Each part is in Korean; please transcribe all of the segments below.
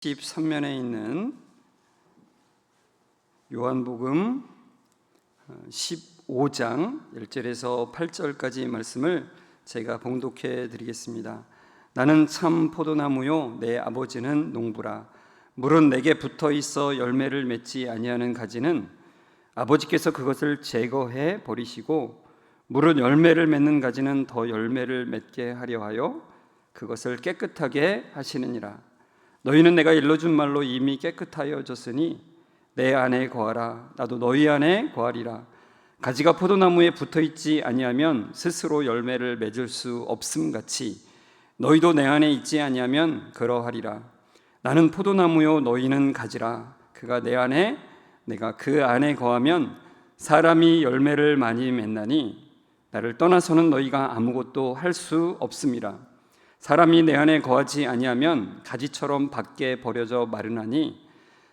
13면에 있는 요한복음 15장 1절에서 8절까지 말씀을 제가 봉독해 드리겠습니다. 나는 참 포도나무요 내 아버지는 농부라. 물은 내게 붙어 있어 열매를 맺지 아니하는 가지는 아버지께서 그것을 제거해 버리시고, 물은 열매를 맺는 가지는 더 열매를 맺게 하려 하여 그것을 깨끗하게 하시느니라. 너희는 내가 일러준 말로 이미 깨끗하여졌으니 내 안에 거하라. 나도 너희 안에 거하리라. 가지가 포도나무에 붙어있지 아니하면 스스로 열매를 맺을 수 없음같이 너희도 내 안에 있지 아니하면 그러하리라. 나는 포도나무요 너희는 가지라. 그가 내 안에 내가 그 안에 거하면 사람이 열매를 많이 맺나니 나를 떠나서는 너희가 아무것도 할 수 없음이라. 사람이 내 안에 거하지 아니하면 가지처럼 밖에 버려져 마르나니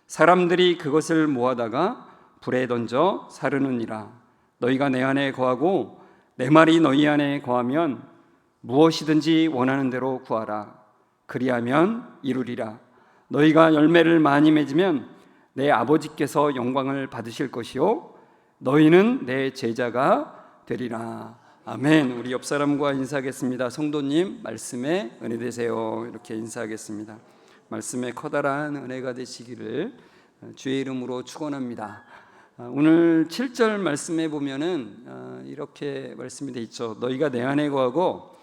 사람들이 그것을 모아다가 불에 던져 사르느니라. 너희가 내 안에 거하고 내 말이 너희 안에 거하면 무엇이든지 원하는 대로 구하라. 그리하면 이루리라. 너희가 열매를 많이 맺으면 내 아버지께서 영광을 받으실 것이요 너희는 내 제자가 되리라. 아멘. 우리 옆 사람과 인사하겠습니다. 성도님, 말씀에 은혜 되세요. 이렇게 인사하겠습니다. 말씀에 커다란 은혜가 되시기를 주의 이름으로 축원합니다. 오늘 7절 말씀에 보면은 이렇게 말씀이 되어 있죠. 너희가 내 안에 거하고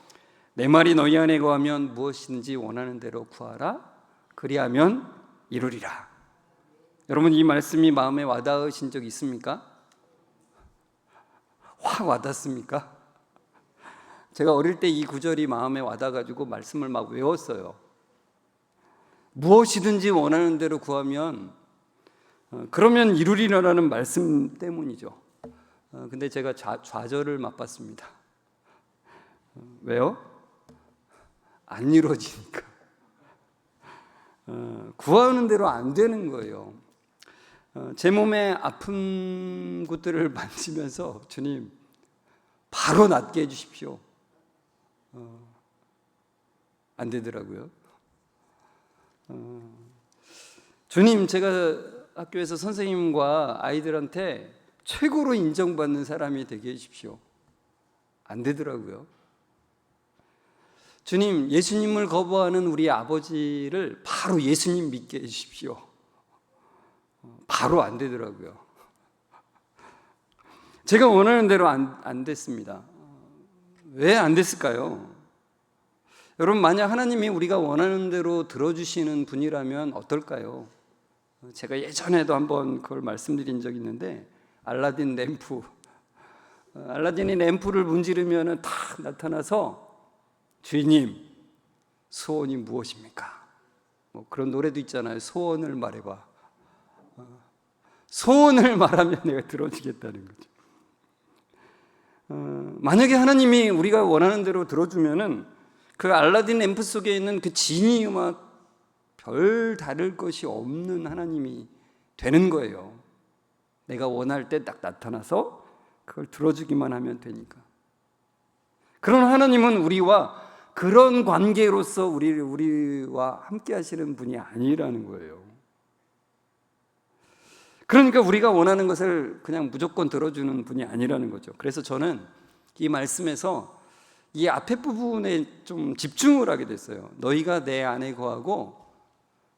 내 말이 너희 안에 거하면 무엇이든지 원하는 대로 구하라. 그리하면 이루리라. 여러분, 이 말씀이 마음에 와닿으신 적 있습니까? 확 와닿습니까? 제가 어릴 때 이 구절이 마음에 와닿아가지고 말씀을 막 외웠어요. 무엇이든지 원하는 대로 구하면 그러면 이루리라라는 말씀 때문이죠. 근데 제가 좌절을 맛봤습니다. 왜요? 안 이루어지니까. 구하는 대로 안 되는 거예요. 제 몸에 아픈 곳들을 만지면서 주님 바로 낫게 해주십시오. 안 되더라고요. 주님, 제가 학교에서 선생님과 아이들한테 최고로 인정받는 사람이 되게 해주십시오. 안 되더라고요. 주님, 예수님을 거부하는 우리 아버지를 바로 예수님 믿게 해주십시오. 바로 안 되더라고요. 제가 원하는 대로 안 됐습니다. 왜 안 됐을까요? 여러분, 만약 하나님이 우리가 원하는 대로 들어주시는 분이라면 어떨까요? 제가 예전에도 한번 그걸 말씀드린 적이 있는데, 알라딘 램프, 알라딘이 램프를 문지르면 딱 나타나서 주인님, 소원이 무엇입니까? 뭐 그런 노래도 있잖아요. 소원을 말해봐. 소원을 말하면 내가 들어주겠다는 거죠. 만약에 하나님이 우리가 원하는 대로 들어주면은 그 알라딘 램프 속에 있는 그 지니 음악 별 다를 것이 없는 하나님이 되는 거예요. 내가 원할 때 딱 나타나서 그걸 들어주기만 하면 되니까. 그런 하나님은 우리와 그런 관계로서 우리와 함께 하시는 분이 아니라는 거예요. 그러니까 우리가 원하는 것을 그냥 무조건 들어주는 분이 아니라는 거죠. 그래서 저는 이 말씀에서 이 앞에 부분에 좀 집중을 하게 됐어요. 너희가 내 안에 거하고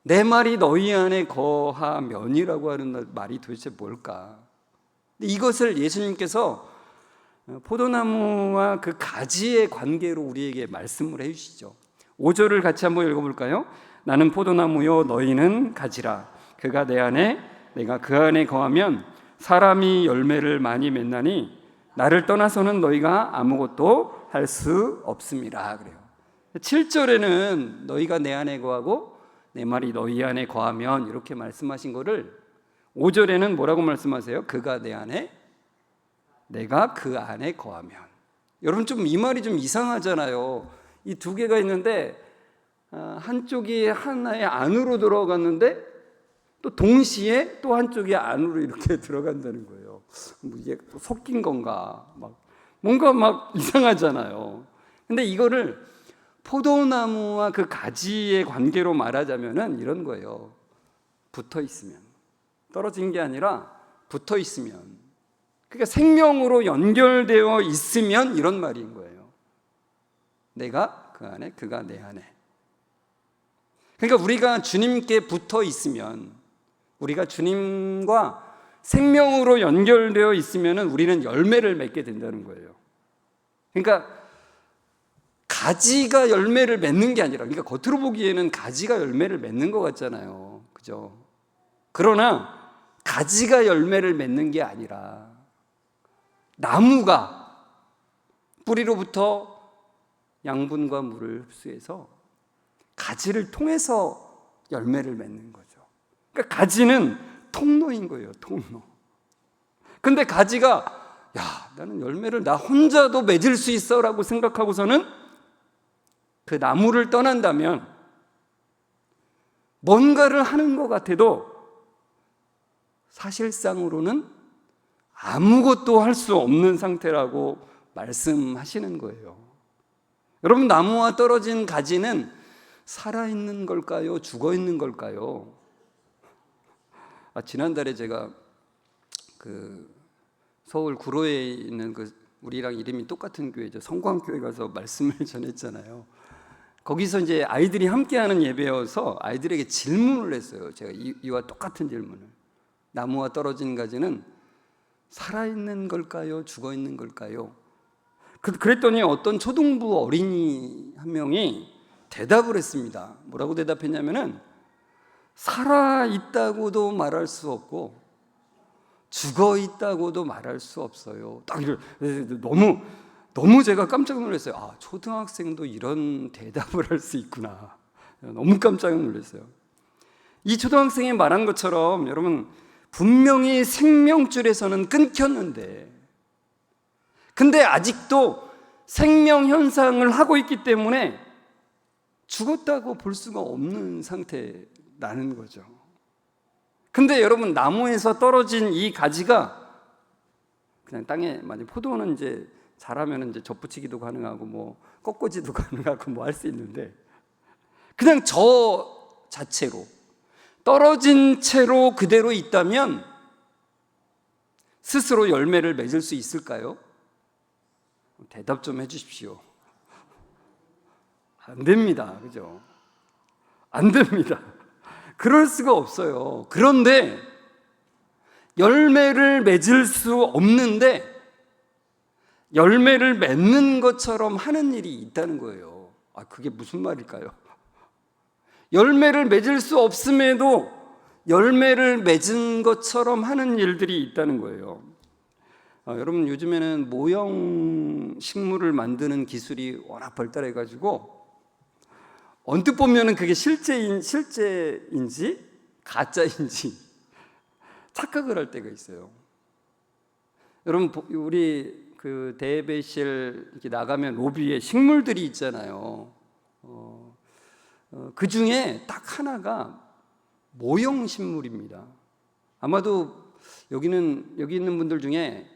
내 말이 너희 안에 거하면이라고 하는 말이 도대체 뭘까? 이것을 예수님께서 포도나무와 그 가지의 관계로 우리에게 말씀을 해주시죠. 5절을 같이 한번 읽어볼까요? 나는 포도나무요 너희는 가지라. 그가 내 안에 내가 그 안에 거하면 사람이 열매를 많이 맺나니 나를 떠나서는 너희가 아무것도 할 수 없음이라 그래요. 7절에는 너희가 내 안에 거하고 내 말이 너희 안에 거하면 이렇게 말씀하신 거를 5절에는 뭐라고 말씀하세요? 그가 내 안에 내가 그 안에 거하면. 여러분, 좀 이 말이 좀 이상하잖아요. 이 두 개가 있는데 한쪽이 하나의 안으로 들어갔는데 또 동시에 또 한쪽이 안으로 이렇게 들어간다는 거예요. 이게 섞인 건가? 뭔가 이상하잖아요. 근데 이거를 포도나무와 그 가지의 관계로 말하자면은 이런 거예요. 붙어 있으면, 떨어진 게 아니라 붙어 있으면, 그러니까 생명으로 연결되어 있으면 이런 말인 거예요. 내가 그 안에, 그가 내 안에. 그러니까 우리가 주님께 붙어 있으면, 우리가 주님과 생명으로 연결되어 있으면 우리는 열매를 맺게 된다는 거예요. 그러니까 가지가 열매를 맺는 게 아니라, 그러니까 겉으로 보기에는 가지가 열매를 맺는 것 같잖아요. 그죠? 그러나 가지가 열매를 맺는 게 아니라 나무가 뿌리로부터 양분과 물을 흡수해서 가지를 통해서 열매를 맺는 거죠. 그러니까 가지는 통로인 거예요. 통로. 근데 가지가 나는 열매를 나 혼자도 맺을 수 있어 라고 생각하고서는 그 나무를 떠난다면 뭔가를 하는 것 같아도 사실상으로는 아무것도 할 수 없는 상태라고 말씀하시는 거예요. 여러분, 나무와 떨어진 가지는 살아있는 걸까요? 죽어있는 걸까요? 지난달에 제가 그 서울 구로에 있는 그 우리랑 이름이 똑같은 교회죠. 성광교회 가서 말씀을 전했잖아요. 거기서 이제 아이들이 함께하는 예배여서 아이들에게 질문을 했어요. 제가 이와 똑같은 질문을. 나무와 떨어진 가지는 살아있는 걸까요? 죽어있는 걸까요? 그랬더니 어떤 초등부 어린이 한 명이 대답을 했습니다. 뭐라고 대답했냐면은 살아있다고도 말할 수 없고 죽어있다고도 말할 수 없어요. 딱 너무 제가 깜짝 놀랐어요. 초등학생도 이런 대답을 할 수 있구나. 너무 깜짝 놀랐어요. 이 초등학생이 말한 것처럼 여러분, 분명히 생명줄에서는 끊겼는데, 근데 아직도 생명 현상을 하고 있기 때문에 죽었다고 볼 수가 없는 상태라는 거죠. 근데 여러분, 나무에서 떨어진 이 가지가 그냥 땅에, 만약 포도는 이제 자라면 이제 접붙이기도 가능하고 뭐 꺾어지도 가능하고 뭐 할 수 있는데, 그냥 저 자체로 떨어진 채로 그대로 있다면 스스로 열매를 맺을 수 있을까요? 대답 좀 해주십시오. 안 됩니다. 그죠? 안 됩니다. 그럴 수가 없어요. 그런데 열매를 맺을 수 없는데 열매를 맺는 것처럼 하는 일이 있다는 거예요. 그게 무슨 말일까요? 열매를 맺을 수 없음에도 열매를 맺은 것처럼 하는 일들이 있다는 거예요. 여러분, 요즘에는 모형 식물을 만드는 기술이 워낙 발달해가지고 언뜻 보면은 그게 실제인지 가짜인지 착각을 할 때가 있어요. 여러분, 우리 그 대배실 이렇게 나가면 로비에 식물들이 있잖아요. 그 중에 딱 하나가 모형 식물입니다. 아마도 여기 있는 분들 중에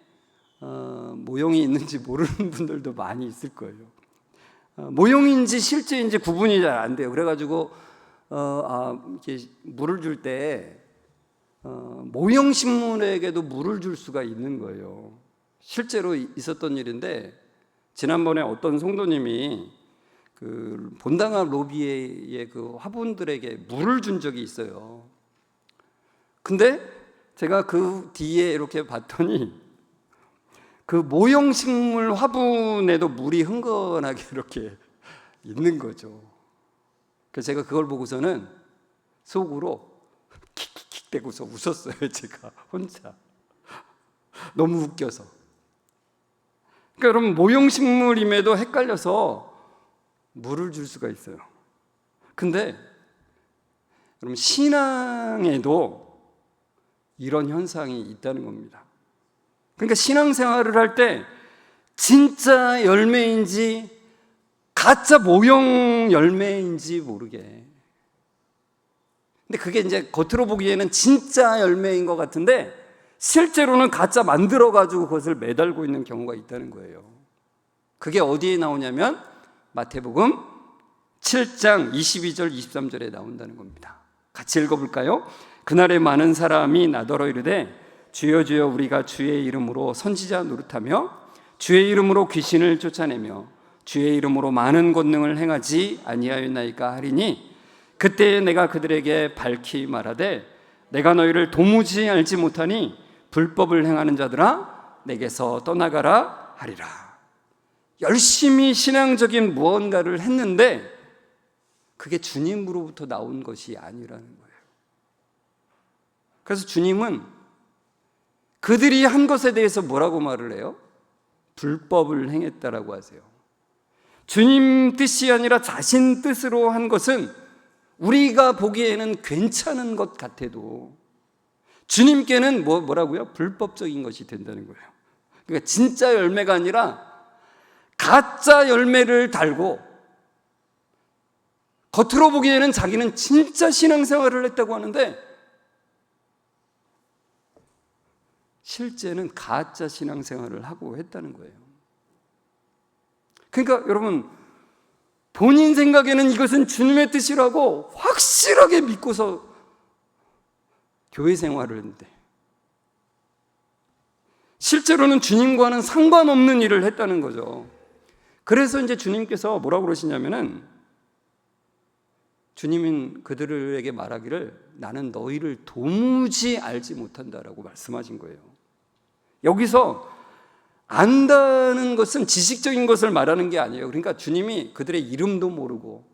모형이 있는지 모르는 분들도 많이 있을 거예요. 모형인지 실제인지 구분이 잘 안 돼요. 그래가지고 이렇게 물을 줄 때 모형 식물에게도 물을 줄 수가 있는 거예요. 실제로 있었던 일인데, 지난번에 어떤 성도님이 그 본당앞 로비의 그 화분들에게 물을 준 적이 있어요. 근데 제가 그 뒤에 이렇게 봤더니 그 모형 식물 화분에도 물이 흥건하게 이렇게 있는 거죠. 그래서 제가 그걸 보고서는 속으로 킥킥킥 대고서 웃었어요. 제가 혼자. 너무 웃겨서. 그러니까 여러분, 모형 식물임에도 헷갈려서 물을 줄 수가 있어요. 근데 여러분, 신앙에도 이런 현상이 있다는 겁니다. 그러니까 신앙생활을 할 때 진짜 열매인지 가짜 모형 열매인지 모르게, 근데 그게 이제 겉으로 보기에는 진짜 열매인 것 같은데 실제로는 가짜 만들어가지고 그것을 매달고 있는 경우가 있다는 거예요. 그게 어디에 나오냐면 마태복음 7장 22절 23절에 나온다는 겁니다. 같이 읽어볼까요? 그날에 많은 사람이 나더러 이르되 주여 주여 우리가 주의 이름으로 선지자 노릇하며 주의 이름으로 귀신을 쫓아내며 주의 이름으로 많은 권능을 행하지 아니하였나이까 하리니 그때 내가 그들에게 밝히 말하되 내가 너희를 도무지 알지 못하니 불법을 행하는 자들아 내게서 떠나가라 하리라. 열심히 신앙적인 무언가를 했는데 그게 주님으로부터 나온 것이 아니라는 거예요. 그래서 주님은 그들이 한 것에 대해서 뭐라고 말을 해요? 불법을 행했다라고 하세요. 주님 뜻이 아니라 자신 뜻으로 한 것은 우리가 보기에는 괜찮은 것 같아도 주님께는 뭐라고요? 불법적인 것이 된다는 거예요. 그러니까 진짜 열매가 아니라 가짜 열매를 달고 겉으로 보기에는 자기는 진짜 신앙생활을 했다고 하는데 실제는 가짜 신앙생활을 하고 했다는 거예요. 그러니까 여러분, 본인 생각에는 이것은 주님의 뜻이라고 확실하게 믿고서 교회 생활을 했는데 실제로는 주님과는 상관없는 일을 했다는 거죠. 그래서 이제 주님께서 뭐라고 그러시냐면은 주님은 그들에게 말하기를 나는 너희를 도무지 알지 못한다라고 말씀하신 거예요. 여기서 안다는 것은 지식적인 것을 말하는 게 아니에요. 그러니까 주님이 그들의 이름도 모르고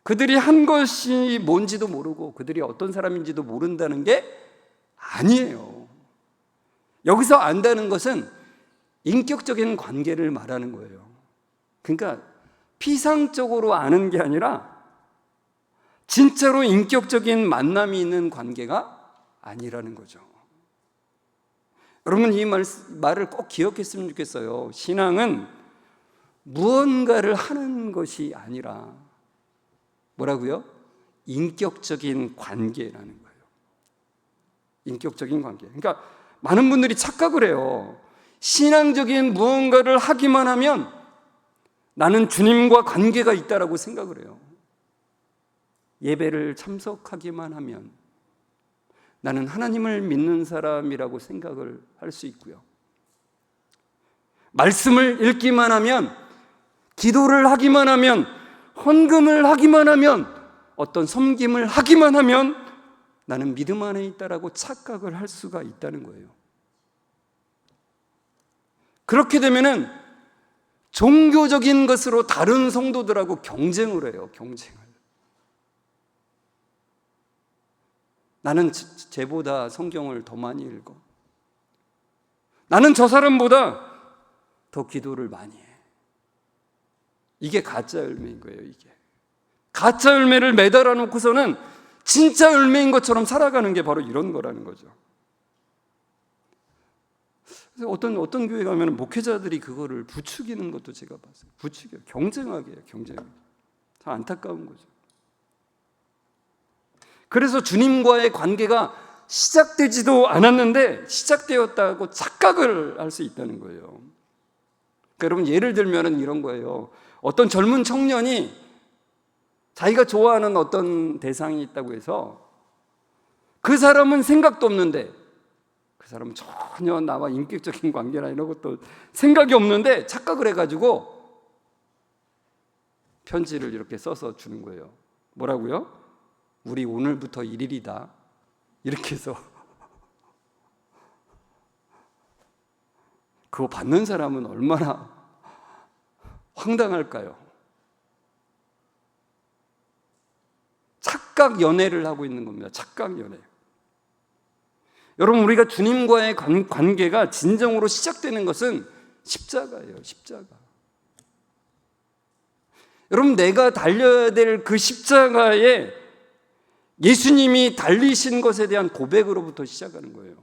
그들이 한 것이 뭔지도 모르고 그들이 어떤 사람인지도 모른다는 게 아니에요. 여기서 안다는 것은 인격적인 관계를 말하는 거예요. 그러니까 피상적으로 아는 게 아니라 진짜로 인격적인 만남이 있는 관계가 아니라는 거죠. 여러분, 이 말을 꼭 기억했으면 좋겠어요. 신앙은 무언가를 하는 것이 아니라 뭐라고요? 인격적인 관계라는 거예요. 인격적인 관계. 그러니까 많은 분들이 착각을 해요. 신앙적인 무언가를 하기만 하면 나는 주님과 관계가 있다라고 생각을 해요. 예배를 참석하기만 하면 나는 하나님을 믿는 사람이라고 생각을 할 수 있고요. 말씀을 읽기만 하면, 기도를 하기만 하면, 헌금을 하기만 하면, 어떤 섬김을 하기만 하면 나는 믿음 안에 있다라고 착각을 할 수가 있다는 거예요. 그렇게 되면은 종교적인 것으로 다른 성도들하고 경쟁을 해요. 경쟁을. 나는 쟤보다 성경을 더 많이 읽어. 나는 저 사람보다 더 기도를 많이 해. 이게 가짜 열매인 거예요. 이게 가짜 열매를 매달아 놓고서는 진짜 열매인 것처럼 살아가는 게 바로 이런 거라는 거죠. 그래서 어떤 교회 가면 목회자들이 그거를 부추기는 것도 제가 봤어요. 부추겨요. 경쟁하게 해요. 경쟁하게. 참 안타까운 거죠. 그래서 주님과의 관계가 시작되지도 않았는데 시작되었다고 착각을 할 수 있다는 거예요. 그러니까 여러분, 예를 들면 이런 거예요. 어떤 젊은 청년이 자기가 좋아하는 어떤 대상이 있다고 해서 그 사람은 생각도 없는데, 그 사람은 전혀 나와 인격적인 관계나 이런 것도 생각이 없는데 착각을 해가지고 편지를 이렇게 써서 주는 거예요. 뭐라고요? 우리 오늘부터 1일이다. 이렇게 해서 그거 받는 사람은 얼마나 황당할까요? 착각 연애를 하고 있는 겁니다. 착각 연애. 여러분, 우리가 주님과의 관계가 진정으로 시작되는 것은 십자가예요. 십자가. 여러분, 내가 달려야 될 그 십자가에 예수님이 달리신 것에 대한 고백으로부터 시작하는 거예요.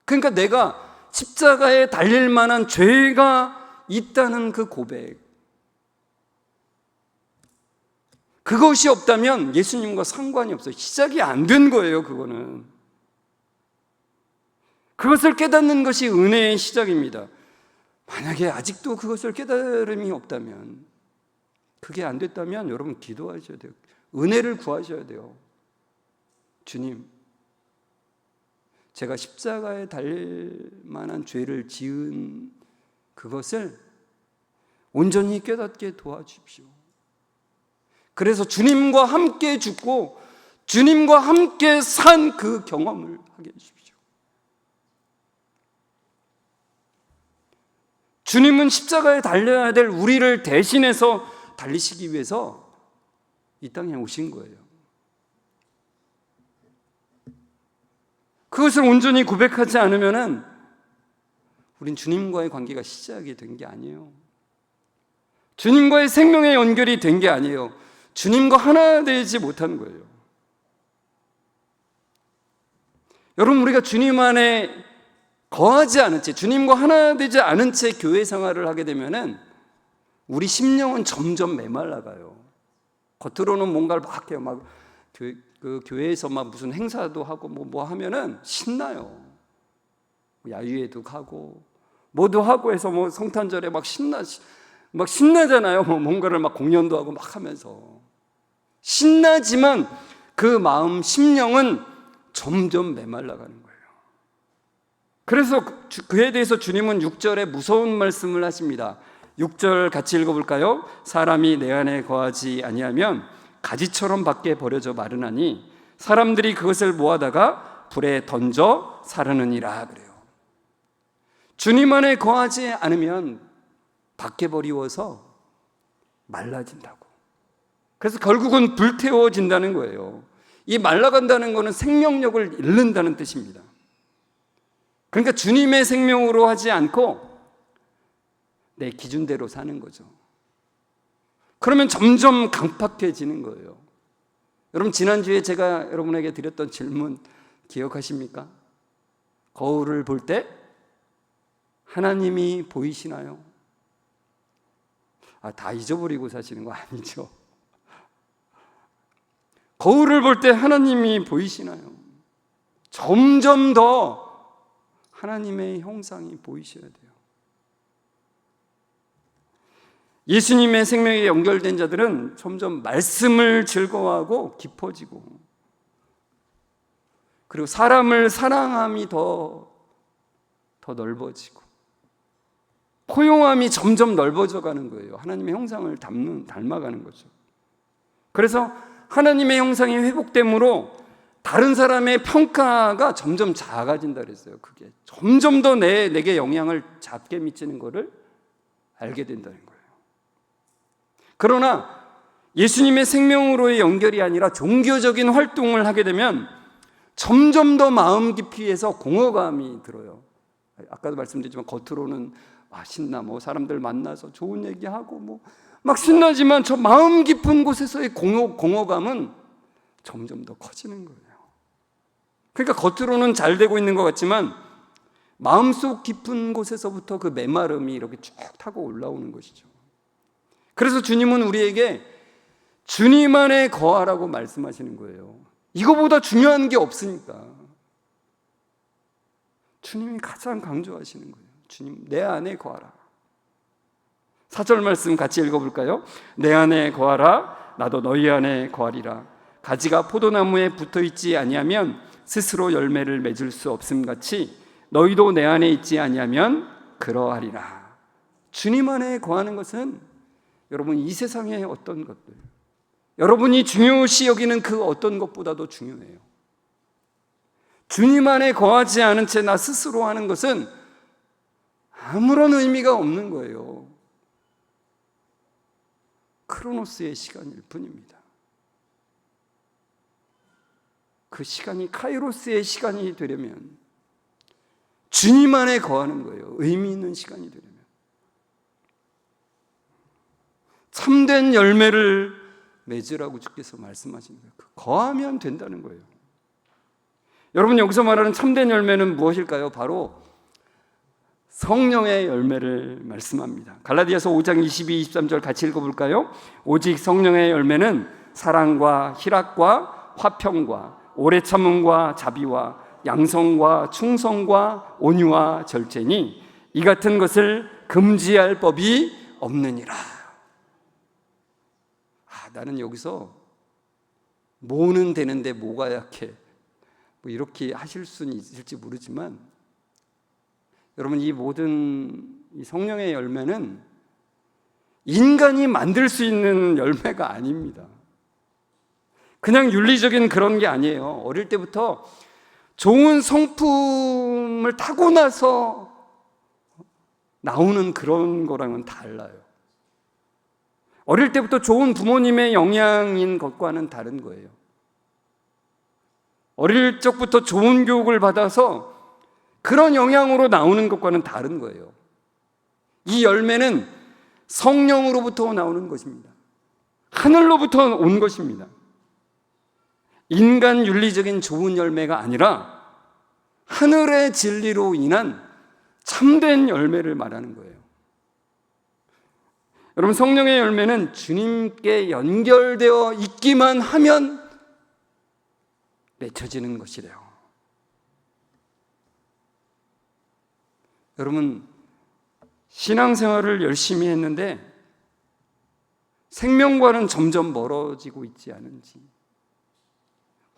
그러니까 내가 십자가에 달릴 만한 죄가 있다는 그 고백, 그것이 없다면 예수님과 상관이 없어요. 시작이 안 된 거예요. 그거는. 그것을 깨닫는 것이 은혜의 시작입니다. 만약에 아직도 그것을 깨달음이 없다면 그게 안 됐다면 여러분 기도하셔야 돼요. 은혜를 구하셔야 돼요. 주님, 제가 십자가에 달릴 만한 죄를 지은 그것을 온전히 깨닫게 도와주십시오. 그래서 주님과 함께 죽고 주님과 함께 산 그 경험을 하게 해주십시오. 주님은 십자가에 달려야 될 우리를 대신해서 달리시기 위해서 이 땅에 오신 거예요. 그것을 온전히 고백하지 않으면은 우린 주님과의 관계가 시작이 된 게 아니에요. 주님과의 생명의 연결이 된 게 아니에요. 주님과 하나 되지 못한 거예요. 여러분, 우리가 주님 안에 거하지 않은 채, 주님과 하나 되지 않은 채 교회 생활을 하게 되면은 우리 심령은 점점 메말라가요. 겉으로는 뭔가를 막 해요. 막 그 교회에서 막 무슨 행사도 하고 뭐 하면은 신나요. 야유회도 가고 뭐도 하고 해서 뭐 성탄절에 막 신나잖아요. 뭐 뭔가를 막 공연도 하고 막 하면서 신나지만 그 마음 심령은 점점 메말라가는 거예요. 그래서 그에 대해서 주님은 6절에 무서운 말씀을 하십니다. 6절 같이 읽어볼까요? 사람이 내 안에 거하지 아니하면 가지처럼 밖에 버려져 마르나니 사람들이 그것을 모아다가 불에 던져 사르느니라 그래요. 주님 안에 거하지 않으면 밖에 버리워서 말라진다고. 그래서 결국은 불태워진다는 거예요. 이 말라간다는 것은 생명력을 잃는다는 뜻입니다. 그러니까 주님의 생명으로 하지 않고 내 기준대로 사는 거죠. 그러면 점점 강팍해지는 거예요. 여러분, 지난주에 제가 여러분에게 드렸던 질문 기억하십니까? 거울을 볼 때 하나님이 보이시나요? 다 잊어버리고 사시는 거 아니죠? 거울을 볼 때 하나님이 보이시나요? 점점 더 하나님의 형상이 보이셔야 돼요. 예수님의 생명에 연결된 자들은 점점 말씀을 즐거워하고 깊어지고, 그리고 사람을 사랑함이 더 넓어지고, 포용함이 점점 넓어져 가는 거예요. 하나님의 형상을 닮아가는 거죠. 그래서 하나님의 형상이 회복됨으로 다른 사람의 평가가 점점 작아진다 그랬어요. 그게 점점 더 내게 영향을 작게 미치는 것을 알게 된다는 거예요. 그러나 예수님의 생명으로의 연결이 아니라 종교적인 활동을 하게 되면 점점 더 마음 깊이에서 공허감이 들어요. 아까도 말씀드렸지만 겉으로는 신나, 뭐 사람들 만나서 좋은 얘기하고 뭐 막 신나지만 저 마음 깊은 곳에서의 공허감은 점점 더 커지는 거예요. 그러니까 겉으로는 잘 되고 있는 것 같지만 마음속 깊은 곳에서부터 그 메마름이 이렇게 쭉 타고 올라오는 것이죠. 그래서 주님은 우리에게 주님 안에 거하라고 말씀하시는 거예요. 이거보다 중요한 게 없으니까. 주님이 가장 강조하시는 거예요. 주님, 내 안에 거하라. 4절 말씀 같이 읽어볼까요? 내 안에 거하라. 나도 너희 안에 거하리라. 가지가 포도나무에 붙어있지 아니하면 스스로 열매를 맺을 수 없음같이 너희도 내 안에 있지 아니하면 그러하리라. 주님 안에 거하는 것은 여러분, 이 세상의 어떤 것들, 여러분이 중요시 여기는 그 어떤 것보다도 중요해요. 주님 안에 거하지 않은 채 나 스스로 하는 것은 아무런 의미가 없는 거예요. 크로노스의 시간일 뿐입니다. 그 시간이 카이로스의 시간이 되려면 주님 안에 거하는 거예요. 의미 있는 시간이 되려면. 참된 열매를 맺으라고 주께서 말씀하시는 거예요. 거하면 된다는 거예요. 여러분, 여기서 말하는 참된 열매는 무엇일까요? 바로 성령의 열매를 말씀합니다. 갈라디아서 5장 22, 23절 같이 읽어볼까요? 오직 성령의 열매는 사랑과 희락과 화평과 오래 참음과 자비와 양성과 충성과 온유와 절제니 이 같은 것을 금지할 법이 없느니라. 나는 여기서 뭐는 되는데 뭐가 약해, 뭐 이렇게 하실 수는 있을지 모르지만, 여러분, 이 모든 이 성령의 열매는 인간이 만들 수 있는 열매가 아닙니다. 그냥 윤리적인 그런 게 아니에요. 어릴 때부터 좋은 성품을 타고나서 나오는 그런 거랑은 달라요. 어릴 때부터 좋은 부모님의 영향인 것과는 다른 거예요. 어릴 적부터 좋은 교육을 받아서 그런 영향으로 나오는 것과는 다른 거예요. 이 열매는 성령으로부터 나오는 것입니다. 하늘로부터 온 것입니다. 인간 윤리적인 좋은 열매가 아니라 하늘의 진리로 인한 참된 열매를 말하는 거예요. 여러분, 성령의 열매는 주님께 연결되어 있기만 하면 맺혀지는 것이래요. 여러분, 신앙생활을 열심히 했는데 생명과는 점점 멀어지고 있지 않은지,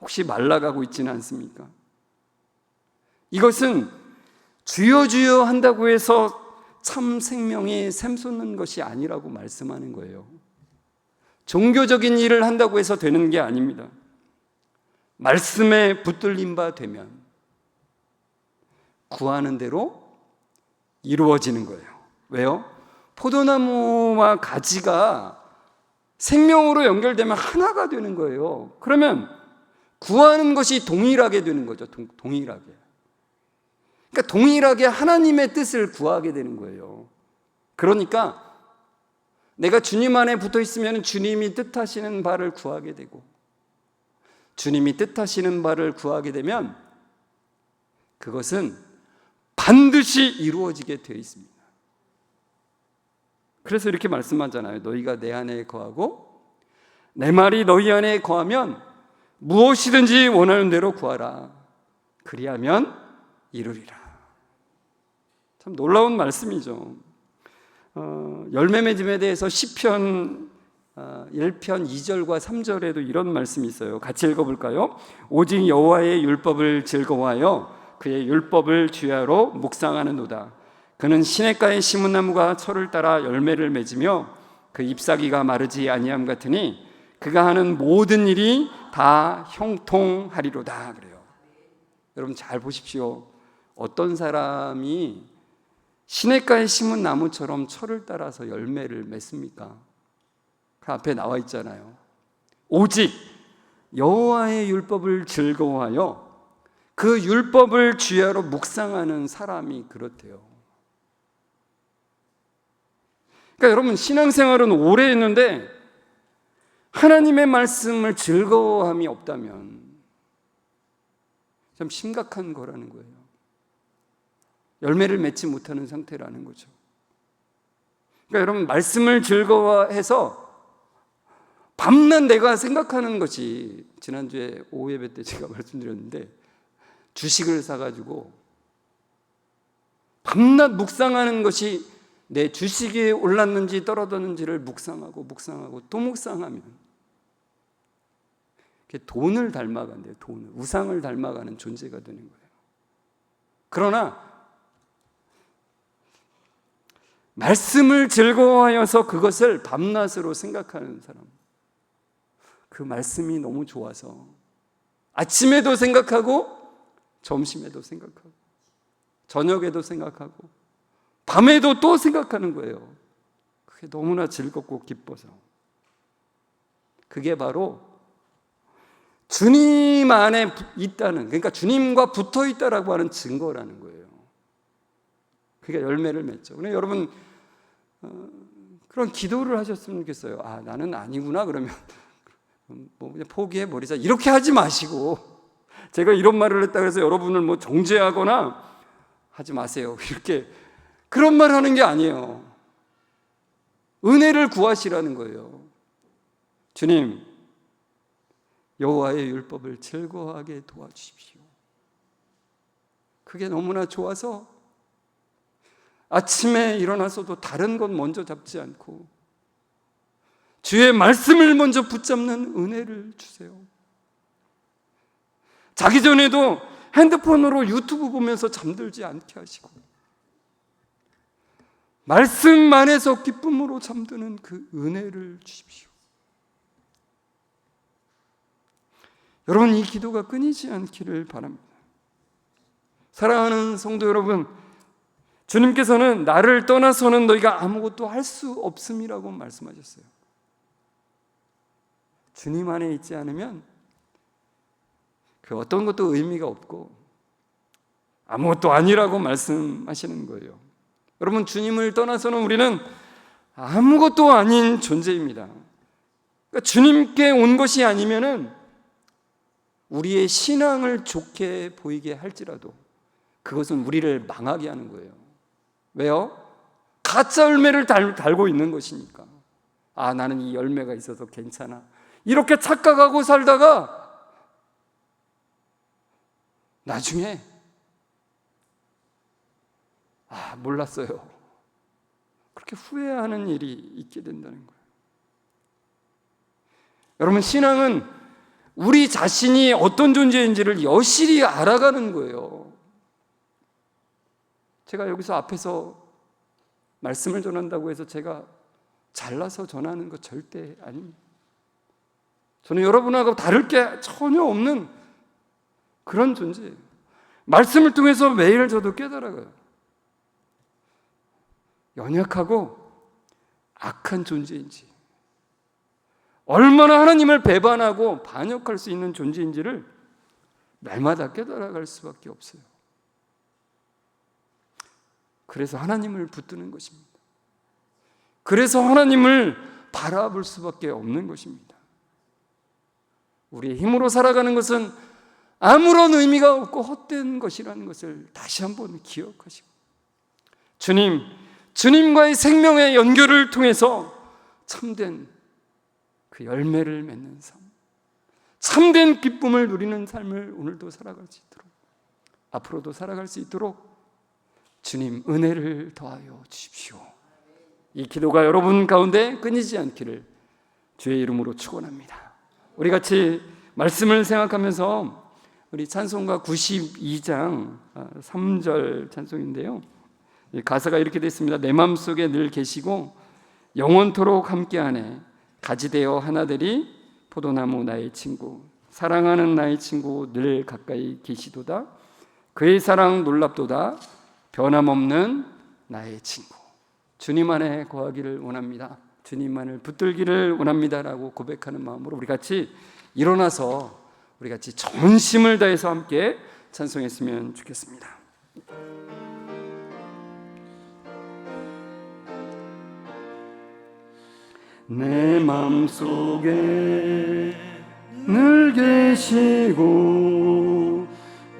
혹시 말라가고 있지는 않습니까? 이것은 주여 주여 한다고 해서 참 생명이 샘솟는 것이 아니라고 말씀하는 거예요. 종교적인 일을 한다고 해서 되는 게 아닙니다. 말씀에 붙들린 바 되면 구하는 대로 이루어지는 거예요. 왜요? 포도나무와 가지가 생명으로 연결되면 하나가 되는 거예요. 그러면 구하는 것이 동일하게 되는 거죠. 동일하게. 그러니까 동일하게 하나님의 뜻을 구하게 되는 거예요. 그러니까 내가 주님 안에 붙어 있으면 주님이 뜻하시는 바를 구하게 되고, 주님이 뜻하시는 바를 구하게 되면 그것은 반드시 이루어지게 되어 있습니다. 그래서 이렇게 말씀하잖아요. 너희가 내 안에 거하고 내 말이 너희 안에 거하면 무엇이든지 원하는 대로 구하라. 그리하면 이루리라. 참 놀라운 말씀이죠. 열매 맺음에 대해서 시편 1편 2절과 3절에도 이런 말씀이 있어요. 같이 읽어볼까요? 오직 여호와의 율법을 즐거워하여 그의 율법을 주야로 묵상하는도다. 그는 시냇가에 심은 나무가 철을 따라 열매를 맺으며 그 잎사귀가 마르지 아니함 같으니 그가 하는 모든 일이 다 형통하리로다. 그래요. 여러분 잘 보십시오. 어떤 사람이 시냇가에 심은 나무처럼 철을 따라서 열매를 맺습니까? 그 앞에 나와 있잖아요. 오직 여호와의 율법을 즐거워하여 그 율법을 주야로 묵상하는 사람이 그렇대요. 그러니까 여러분, 신앙생활은 오래 했는데 하나님의 말씀을 즐거워함이 없다면 참 심각한 거라는 거예요. 열매를 맺지 못하는 상태라는 거죠. 그러니까 여러분, 말씀을 즐거워해서 밤낮 내가 생각하는 것이, 지난주에 오후 예배 때 제가 말씀드렸는데 주식을 사가지고 밤낮 묵상하는 것이 내 주식이 올랐는지 떨어졌는지를 묵상하고 또 묵상하면 그게 돈을 닮아간대요. 돈을, 우상을 닮아가는 존재가 되는 거예요. 그러나 말씀을 즐거워하여서 그것을 밤낮으로 생각하는 사람, 그 말씀이 너무 좋아서 아침에도 생각하고 점심에도 생각하고 저녁에도 생각하고 밤에도 또 생각하는 거예요. 그게 너무나 즐겁고 기뻐서. 그게 바로 주님 안에 있다는, 그러니까 주님과 붙어 있다라고 하는 증거라는 거예요. 그게 열매를 맺죠. 그러니까 여러분, 그런 기도를 하셨으면 좋겠어요. 아, 나는 아니구나. 그러면 뭐 그냥 포기해버리자. 이렇게 하지 마시고, 제가 이런 말을 했다고 해서 여러분을 뭐 정죄하거나 하지 마세요. 이렇게 그런 말 하는 게 아니에요. 은혜를 구하시라는 거예요. 주님, 여호와의 율법을 즐거워하게 도와주십시오. 그게 너무나 좋아서 아침에 일어나서도 다른 것 먼저 잡지 않고 주의 말씀을 먼저 붙잡는 은혜를 주세요. 자기 전에도 핸드폰으로 유튜브 보면서 잠들지 않게 하시고, 말씀 안에서 기쁨으로 잠드는 그 은혜를 주십시오. 여러분, 이 기도가 끊이지 않기를 바랍니다. 사랑하는 성도 여러분, 주님께서는 나를 떠나서는 너희가 아무것도 할 수 없음이라고 말씀하셨어요. 주님 안에 있지 않으면 그 어떤 것도 의미가 없고 아무것도 아니라고 말씀하시는 거예요. 여러분, 주님을 떠나서는 우리는 아무것도 아닌 존재입니다. 그러니까 주님께 온 것이 아니면은 우리의 신앙을 좋게 보이게 할지라도 그것은 우리를 망하게 하는 거예요. 왜요? 가짜 열매를 달고 있는 것이니까. 아, 나는 이 열매가 있어서 괜찮아, 이렇게 착각하고 살다가 나중에 몰랐어요, 그렇게 후회하는 일이 있게 된다는 거예요. 여러분, 신앙은 우리 자신이 어떤 존재인지를 여실히 알아가는 거예요. 제가 여기서 앞에서 말씀을 전한다고 해서 제가 잘나서 전하는 것 절대 아닙니다. 저는 여러분하고 다를 게 전혀 없는 그런 존재예요. 말씀을 통해서 매일 저도 깨달아가요. 연약하고 악한 존재인지, 얼마나 하나님을 배반하고 반역할 수 있는 존재인지를 날마다 깨달아갈 수밖에 없어요. 그래서 하나님을 붙드는 것입니다. 그래서 하나님을 바라볼 수밖에 없는 것입니다. 우리의 힘으로 살아가는 것은 아무런 의미가 없고 헛된 것이라는 것을 다시 한번 기억하시고, 주님과의 생명의 연결을 통해서 참된 그 열매를 맺는 삶, 참된 기쁨을 누리는 삶을 오늘도 살아갈 수 있도록, 앞으로도 살아갈 수 있도록 주님 은혜를 더하여 주십시오. 이 기도가 여러분 가운데 끊이지 않기를 주의 이름으로 축원합니다. 우리 같이 말씀을 생각하면서 우리 찬송가 92장 3절 찬송인데요, 가사가 이렇게 되어 있습니다. 내 마음속에 늘 계시고 영원토록 함께하네, 가지되어 하나 되리 포도나무 나의 친구, 사랑하는 나의 친구 늘 가까이 계시도다, 그의 사랑 놀랍도다, 변함없는 나의 친구. 주님 안에 거하기를 원합니다, 주님만을 붙들기를 원합니다라고 고백하는 마음으로 우리 같이 일어나서 우리 같이 전심을 다해서 함께 찬송했으면 좋겠습니다. 내 맘속에 늘 계시고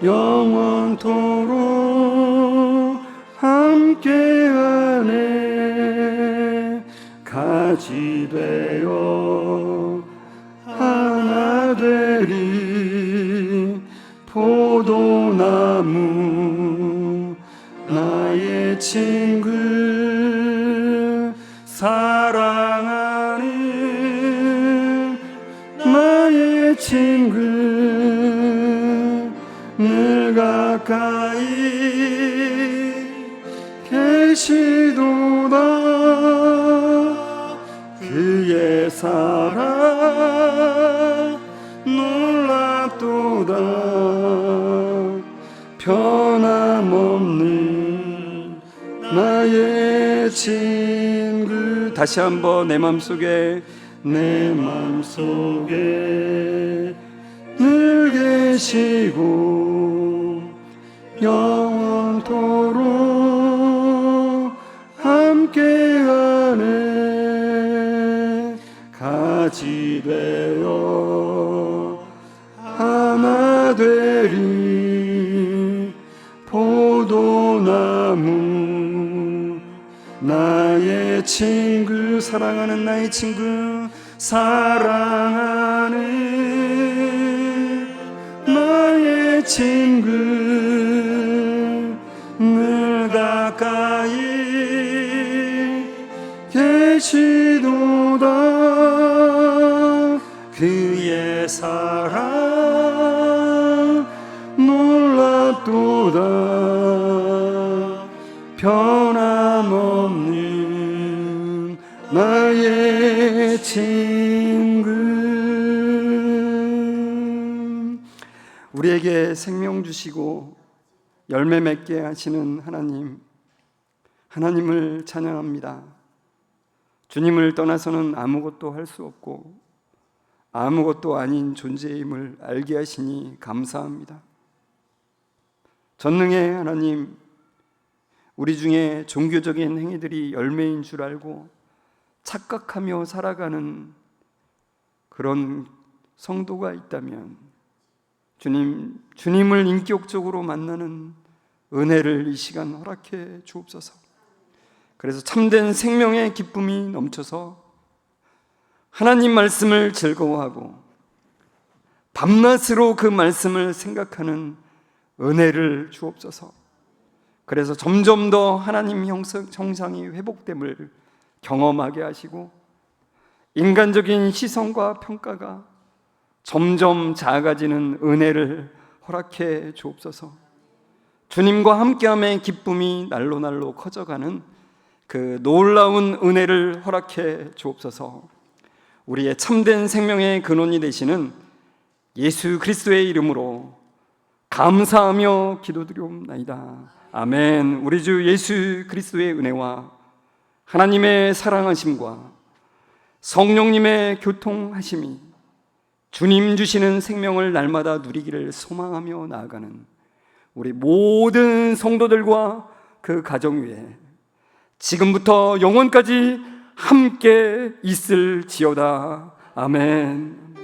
영원토록 함께하네, 가지 되어 하나 되리 포도나무 나의 친구, 사랑하는 나의 친구 늘 가까이 계시도다, 그의 사랑 놀랍도다, 변함없는 나의 친구. 다시 한번 내 맘속에 늘 계시고 영원토록 함께하네, 가지 되어 하나 되리 포도나무 나의 친구, 사랑하는 나의 친구, 사랑하는 나의 친구 늘 가까이 계시도다, 사랑 놀랍도다. 변함없는 나의 친구. 우리에게 생명 주시고 열매 맺게 하시는 하나님을 찬양합니다. 주님을 떠나서는 아무것도 할 수 없고 아무것도 아닌 존재임을 알게 하시니 감사합니다. 전능의 하나님, 우리 중에 종교적인 행위들이 열매인 줄 알고 착각하며 살아가는 그런 성도가 있다면 주님을 인격적으로 만나는 은혜를 이 시간 허락해 주옵소서. 그래서 참된 생명의 기쁨이 넘쳐서 하나님 말씀을 즐거워하고 밤낮으로 그 말씀을 생각하는 은혜를 주옵소서. 그래서 점점 더 하나님 형상이 회복됨을 경험하게 하시고 인간적인 시선과 평가가 점점 작아지는 은혜를 허락해 주옵소서. 주님과 함께함의 기쁨이 날로 커져가는 그 놀라운 은혜를 허락해 주옵소서. 우리의 참된 생명의 근원이 되시는 예수 그리스도의 이름으로 감사하며 기도드리옵나이다. 아멘. 우리 주 예수 그리스도의 은혜와 하나님의 사랑하심과 성령님의 교통하심이 주님 주시는 생명을 날마다 누리기를 소망하며 나아가는 우리 모든 성도들과 그 가정 위에 지금부터 영원까지 함께 있을지어다. 아멘.